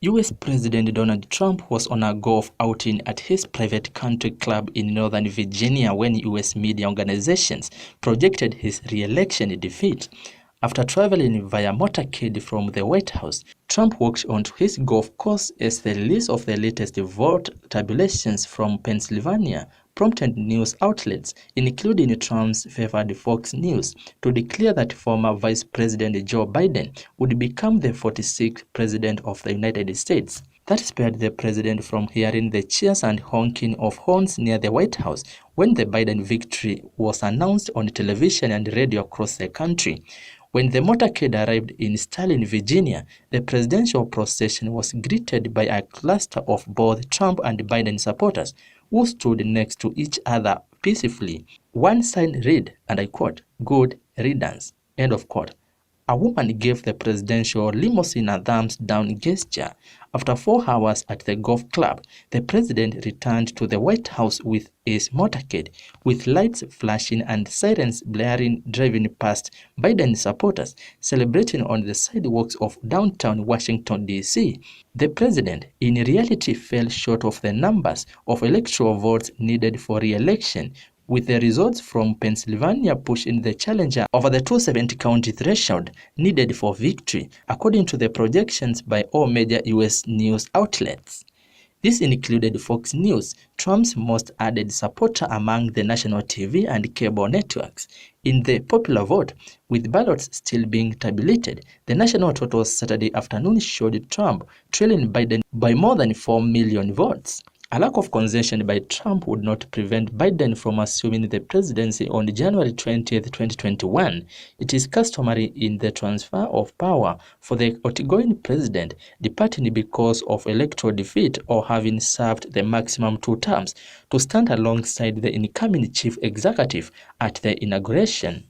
US President Donald Trump was on a golf outing at his private country club in Northern Virginia when US media organizations projected his re-election defeat. After traveling via motorcade from the White House, Trump walked onto his golf course as the release of the latest vote tabulations from Pennsylvania prompted news outlets, including Trump's favored Fox News, to declare that former Vice President Joe Biden would become the 46th President of the United States. That spared the president from hearing the cheers and honking of horns near the White House when the Biden victory was announced on television and radio across the country. When the motorcade arrived in Sterling, Virginia, the presidential procession was greeted by a cluster of both Trump and Biden supporters who stood next to each other peacefully. One sign read, and I quote, "Good riddance," end of quote. A woman gave the presidential limousine a thumbs-down gesture. After 4 hours at the golf club, the president returned to the White House with his motorcade, with lights flashing and sirens blaring, driving past Biden supporters celebrating on the sidewalks of downtown Washington, D.C. The president, in reality, fell short of the numbers of electoral votes needed for re-election, with the results from Pennsylvania pushing the challenger over the 270-county threshold needed for victory, according to the projections by all major U.S. news outlets. This included Fox News, Trump's most added supporter among the national TV and cable networks. In the popular vote, with ballots still being tabulated, the national total Saturday afternoon showed Trump trailing Biden by more than 4 million votes. A lack of concession by Trump would not prevent Biden from assuming the presidency on January 20, 2021. It is customary in the transfer of power for the outgoing president departing because of electoral defeat or having served the maximum 2 terms to stand alongside the incoming chief executive at the inauguration.